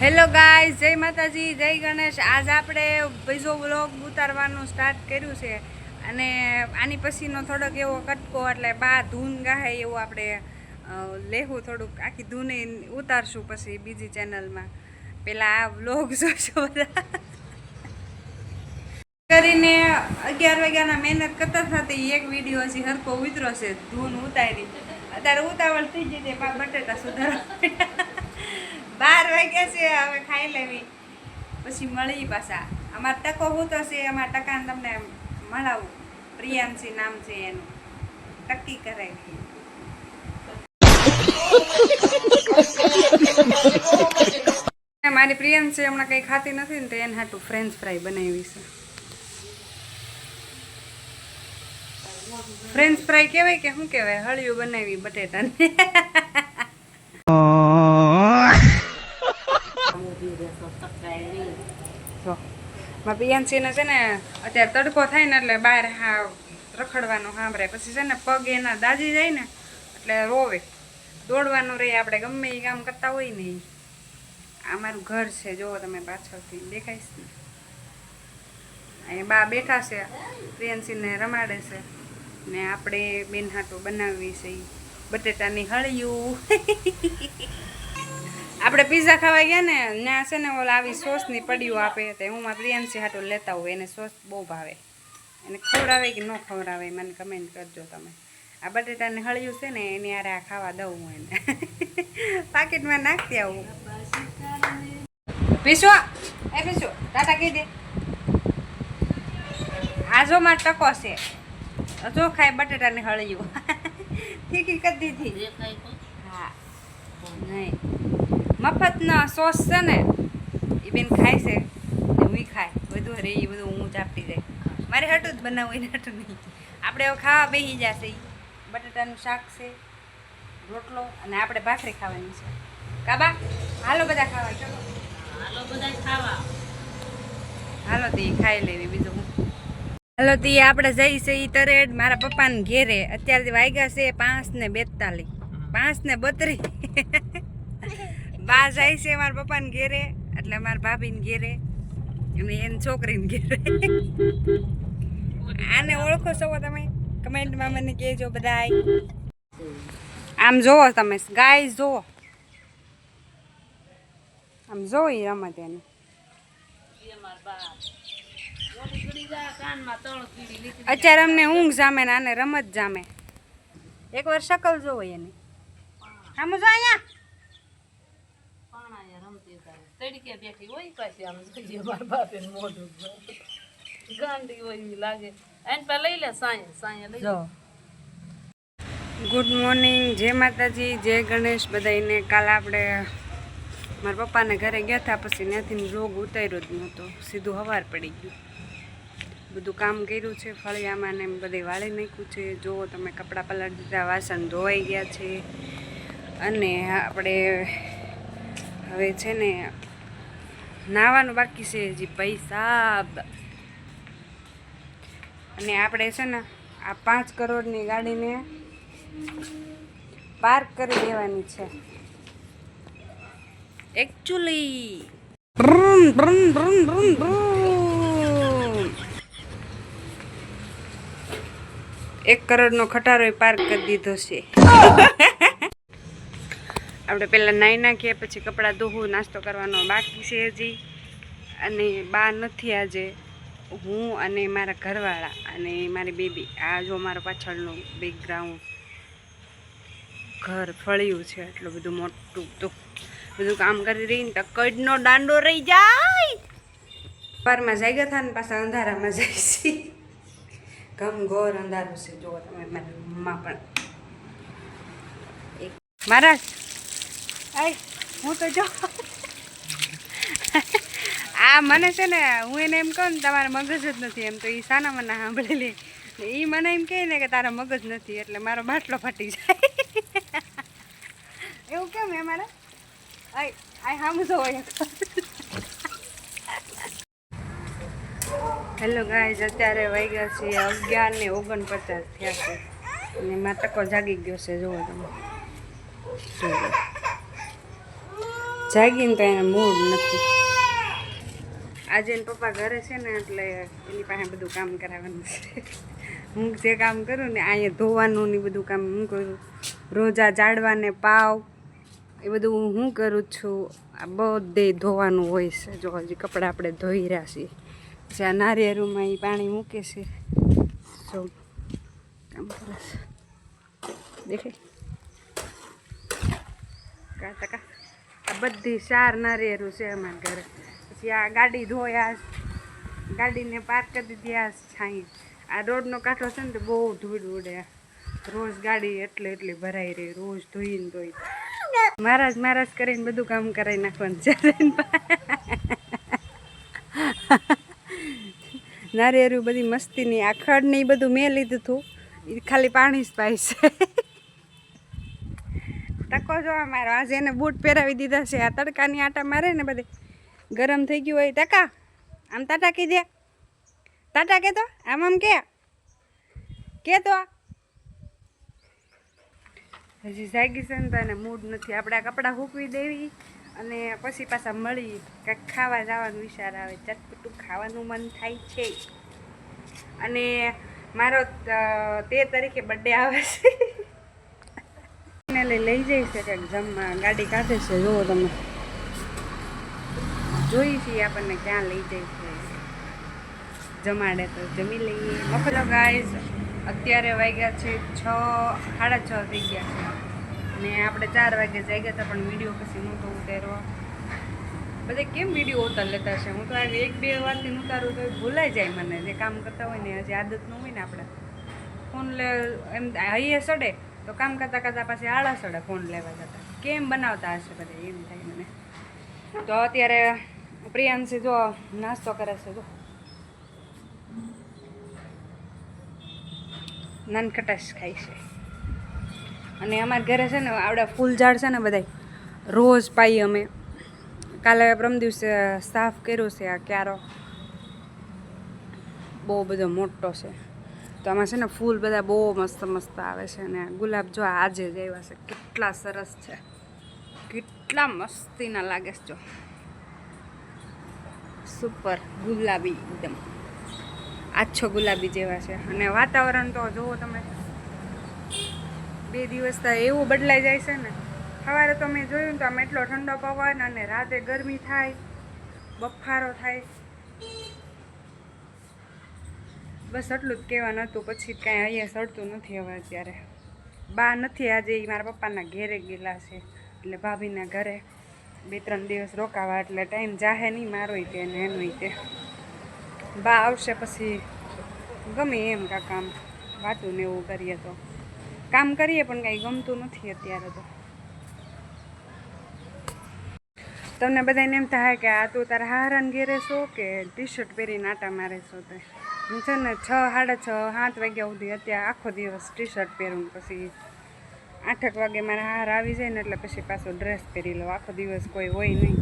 Hello guys, જય માતાજી, જય ગણેશ. આજ આપણે બીજો વ્લોગ ઉતારવાનું સ્ટાર્ટ કર્યું છે અને આની પછીનો થોડોક એવો કટકો એટલે બા ધૂન ગાહે એવું આપણે લેવું થોડુંક આખી ધૂને ઉતારશું પછી બીજી ચેનલમાં. પેલા આ વ્લોગ જોશો બધા કરીને 11 વાગ્યાના મહેનત કરતા થતી એક વિડીયો હજી હરકો ઉતરો છે ધૂન ઉતારી. અત્યારે ઉતાવળ થઈ ગઈ છે બટેટા સુધારવા. 12 વાગ્યા છે, હવે ખાઈ લેવી પછી મળી પાછા. અમારા ટકો હું તો છે, અમારા ટકાને તમને મળાવું. પ્રિયાંશી નામ છે એનું, ટકી કરાવી. મારી પ્રિયાંશી હમણાં કંઈ ખાતી નથી ને તો એને હાટું ફ્રેન્ચ ફ્રાય બનાવી છે. ફ્રેન્ચ ફ્રાય કહેવાય કે શું કહેવાય? હળિયું બનાવી બટેટાને. પ્રિયાંશીને છે ને અત્યારે તડકો થાય ને એટલે બહાર રખડવાનું સાંભળે, પછી છે ને પગ એના દાજી જાય ને એટલે રોવે. દોડવાનું રહે, આપણે ગમે એ કામ કરતા હોય ને. આ મારું ઘર છે, જુઓ તમે પાછળથી દેખાઈશ ને. અહીંયા બા બેઠા છે, પ્રિયાંશીને રમાડે છે ને આપણે બેન હાટું બનાવવી છે બટેટાની હળિયું. આપણે પીઝા ખાવા ગયા ને ત્યાં છે ને ઓલા આવી સોસની પડીઓ આપે તો હું મારા પ્રિયાંશી હાટું લેતા હોય. એને સોસ બહુ ભાવે. એને ખવડાવે કે ન ખવડાવે મને કમેન્ટ કરજો તમે. આ બટેટાની હળિયું છે ને એની આરે આ ખાવા દઉં હું એને. પાકીટમાં નાખતી આવું. પીસો પીસો ટાટા કહી દે. આ જો મારો ટકો છે, જો ખાય બટેટાની હળિયું. ઠીકી કરી દીધી. હા નહીં, મફતનો સોસ છે ને એ બેન ખાય છે, હું ખાય બધું રે એ બધું હું ચાપતી જાય. મારે હટું જ બનાવવું એને હટું નહીં. આપણે હવે ખાવા બેસી જશે. બટેટાનું શાક છે, રોટલો અને આપણે ભાખરી ખાવાની છે. કાબા હાલો બધા ખાવા, ચલો હાલો બધા ખાવા. હાલો તો એ ખાઈ લેવી બીજું હું. હાલો તો આપણે જઈશે એ તરેડ મારા પપ્પાને ઘેરે. અત્યારે વાગ્યા છે 5:42, 5:32. બા જાય છે મારા પપ્પાને ઘેરે, એટલે મારા ભાભીને ઘેરે અને એની છોકરીને ઘેરે. આને ઓળખો છો તમે? કમેન્ટમાં મને કહેજો બધાય. આમ જોવો તમે ગાય, જોવો આમ જોવો એ રમત એની. અત્યારે અમને ઊંઘ જામે ને આને રમત જામે. એકવાર શકલ જોવો એની. આમ જો અહીંયા તડકે બેઠી હોય પાછી આમ જોઈએ મારા બાપે મોઢું ગાંડી હોય લાગે. એને પર લઈ લે સાંય લઈ જો. ગુડ મોર્નિંગ, જય માતાજી, જય ગણેશ બધાને. કાલ આપણે મારા પપ્પાને ઘરે ગયા હતા, પછી ત્યાંથી રોગ ઉતાર્યો જ નહોતો, સીધું હવાર પડી ગયું. બધું કામ કર્યું છે, ફળિયામાં ને બધે વાળી નાખ્યું છે. જુઓ તમે, કપડાં પલાળી દીધા, વાસણ ધોવાઈ ગયા છે. અને આપણે હવે છે ને નાવાનું બાકી છે હજી પૈસા. અને આપણે છે ને આ 5 કરોડની ગાડીને પાર્ક કરી દેવાની છે એકચ્યુઅલી. 1 કરોડનો ખટારો પાર્ક કરી દીધો છે. આપણે પહેલાં નાહી નાખીએ, પછી કપડાં ધોવું, નાસ્તો કરવાનો બાકી છે હજી. અને બા નથી આજે, હું અને મારા ઘરવાળા અને મારી બેબી. આ જો મારા પાછળનું બેકગ્રાઉન્ડ ઘર ફળ્યું છે એટલું બધું મોટું. તો બધું કામ કરી રહીને તો કડનો દાંડો રહી જાય. સવારમાં જાગ્યા હતા ને પાછા અંધારામાં જાય છે. ઘમઘોર અંધારું છે. જુઓ તમે, મારી મમ્મા પણ. મારા હું તો જો આ મને છે ને, હું એને એમ કહું ને તમારે મગજ જ નથી એમ, તો એ સાના મને સાંભળેલી. એ મને એમ કહે ને કે તારા મગજ નથી, એટલે મારો બાટલો ફાટી જાય. એવું કેમ એ મારે આ સામું જોવાય. હેલો ગાઈઝ, અત્યારે વાગ્યા છે 11:49 થયા છે અને મારા ટકો જાગી ગયો છે. જુઓ તમે, જાગીને તો એને મૂડ નથી. આજે એને પપ્પા ઘરે છે ને એટલે એની પાસે બધું કામ કરાવવાનું છે. હું જે કામ કરું ને અહીંયા ધોવાનું ને બધું કામ હું કરું. રોજા ઝાડવાને પાવ એ બધું હું કરું છું. આ બધે ધોવાનું હોય છે. જો હજી કપડાં આપણે ધોઈ રહ્યા છીએ. જ્યાં નારિયેળમાં એ પાણી મૂકે છે. જો કામ કરે છે દેખાય કાકા. આ બધી 4 નારિયેળું છે અમારા ઘરે. પછી આ ગાડી ધોયા, ગાડીને પાર્ક કરી દીધી. આ છાંઈ આ રોડનો કાંઠો છે ને તો બહુ ધૂળ ઉડે. રોજ ગાડી એટલી ભરાઈ રહી, રોજ ધોઈને ધોઈ મહારાજ કરીને બધું કામ કરાવી નાખવાનું છે. નારિયેળું બધી મસ્તીની આ ખડ ને એ બધું મેં લીધું હતું. એ ખાલી પાણી જ પાય છે. ટકો જો અમારો આજે એને બૂટ પહેરાવી દીધા છે. આ તડકાની આટા મારે ને બધે ગરમ થઈ ગયું હોય. ટકા આમ ટાટા કહી દે. ટાટા કે તો આમ કે તો હજી જાગી છે ને તો એને મૂડ નથી. આપણે આ કપડાં સૂકવી દેવી અને પછી પાછા મળી કાંઈક ખાવા જવાનું વિચાર આવે. ચટપટું ખાવાનું મન થાય છે. અને મારો 13 તારીખે બર્થડે આવે છે. એને લઈ જઈ છે કંઈક જમવા. ગાડી કાઢે છે જુઓ તમે. જોઈ છીએ આપણને ક્યાં લઈ જાય છે. જમાડે તો જમી લઈએ. મફલો ગાઈઝ અત્યારે વાગ્યા છે 6, 6:30 થઈ ગયા છે. અને આપણે 4 વાગે જાગ્યા હતા પણ વિડીયો પછી નહોતો ઉતાર્યો. બધે કેમ વિડીયો ઉતાર લેતા છે. હું તો આવી 1-2 વારથી ઉતારું તો ભૂલાઈ જાય મને. જે કામ કરતા હોય ને હજી આદત ન હોય ને આપણે ફોન એમ હૈયે સડે તો કામ કરતાં પાછી આળા સડે ફોન લેવા જતા. કેમ બનાવતા હશે બધે એમ થાય મને. તો અત્યારે પ્રિયાંશી જો નાસ્તો કરે છે. જો નાનખટાશ ખાય છે. અને અમારા ઘરે છે ને આવડા ફૂલ ઝાડ છે ને બધા રોજ પાઈએ અમે. કાલે પરમ દિવસે સાફ કર્યો છે. આ ક્યારો બહુ બધો મોટો છે. તો આમાં છે ને ફૂલ બધા બહુ મસ્ત આવે છે. અને ગુલાબ જો આજે જ આવ્યા છે. કેટલા સરસ છે, કેટલા મસ્તીના લાગે છે. જો સુપર ગુલાબી, એકદમ આછો ગુલાબી જેવા છે. અને વાતાવરણ તો જુઓ તમે, 2 દિવસ તો એવું બદલાઈ જાય છે ને. સવારે તો મેં જોયું તો આમ એટલો ઠંડો પવન અને રાતે ગરમી થાય, બફારો થાય. બસ એટલું જ કહેવાનું હતું. પછી કાંઈ અહીંયા સડતું નથી હવે. અત્યારે બા નથી. આજે મારા પપ્પાના ઘેરે ગયેલા છે એટલે ભાભીના ઘરે 2-3 દિવસ રોકાવા. એટલે ટાઈમ જાહે નહીં મારોય તે ને એનોય તે. બા આવશે પછી ગમે એમ કામ વાતું ને એવું કરીએ તો કામ કરીએ પણ કાંઈ ગમતું નથી અત્યારે. તો તમને બધાને એમ થાય કે આ તું તારા હારાને ઘેરે છો કે ટી-શર્ટ પહેરીને આટા મારે છો. તો હું છે ને 6, 6:30, 7 વાગ્યા સુધી અત્યારે આખો દિવસ ટી-શર્ટ પહેરું. પછી 8 વાગે મારા હાર આવી જાય ને એટલે પછી પાછો ડ્રેસ પહેરી લઉં. આખો દિવસ કોઈ હોય નહીં.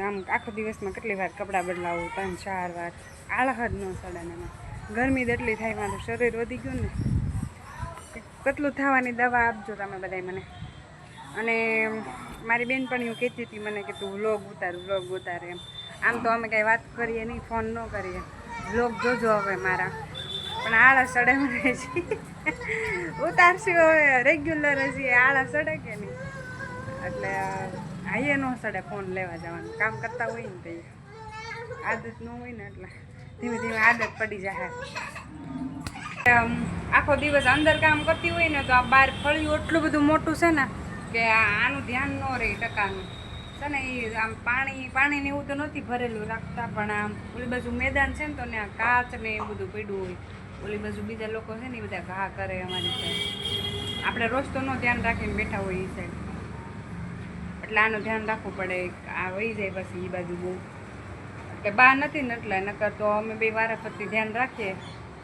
આમ આખો દિવસમાં કેટલી વાર કપડાં બદલાવું, 3-4 વાર. આળહ જ ન સડાને. ગરમી જ એટલી થાય, મારું શરીર વધી ગયું ને. કેટલું થવાની દવા આપજો તમે બધાય મને. અને મારી બેનપણીઓ કહેતી હતી મને કે તું વ્લોગ ઉતાર એમ. આમ તો અમે કાંઈ વાત કરીએ નહીં, ફોન ન કરીએ. વ્લોગ જોજો હવે મારા. પણ આળસ સડે મને છે. ઉતારશું હવે રેગ્યુલર હજી આળસ સડે કે નહીં. એટલે હાઈએ ન સડે ફોન લેવા જવાનું. કામ કરતા હોય ને તો આદત ન હોય ને એટલે ધીમે ધીમે આદત પડી જાય. આખો દિવસ અંદર કામ કરતી હોય ને તો આ બહાર ફળિયું એટલું બધું મોટું છે ને કે આનું ધ્યાન ન રહે. ટકાનું છે ને એ આમ પાણીને એવું તો નથી ભરેલું રાખતા. પણ આમ ઓલી બાજુ મેદાન છે ને તો ને આ કાચ ને એવું બધું પડ્યું હોય. ઓલી બાજુ બીજા લોકો છે ને એ બધા ઘા કરે અમારી સાઈડ. આપણે રોજ તો ન ધ્યાન રાખીને બેઠા હોય એ સાઈડ. એટલે આનું ધ્યાન રાખવું પડે. આ વહી જાય પછી એ બાજુ બહુ એટલે બહાર નથી ને એટલે નકર તો અમે 2 વારાફરતી ધ્યાન રાખીએ.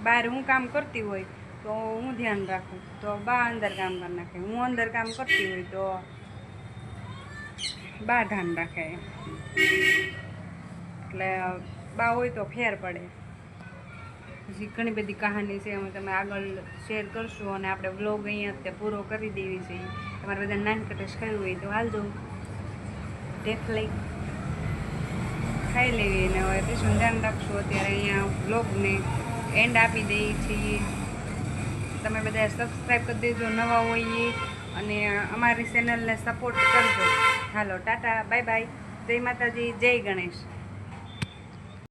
બહાર હું કામ કરતી હોય તો હું ધ્યાન રાખું તો બા અંદર કામ કરી નાખે. હું અંદર કામ કરતી હોય તો બા ધ્યાન રાખે. એટલે બા હોય તો ફેર પડે. પછી ઘણી બધી કહાની છે, અમે તમે આગળ શેર કરશું. અને આપણે વ્લોગ અહીંયા પૂરો કરી દેવી છે. તમારે બધા નાનકટશ ખાવી હોય તો હાલજો. ઢેફલી ખાઈ લેવી ને હવે પછી ધ્યાન રાખશું. અત્યારે અહીંયા વ્લોગને એન્ડ આપી દઈએ છીએ. તમે બધા સબસ્ક્રાઈબ કરી દેજો નવા હોઈએ અને અમારી ચેનલને સપોર્ટ કરજો. હાલો ટાટા, બાય બાય, જય માતાજી, જય ગણેશ.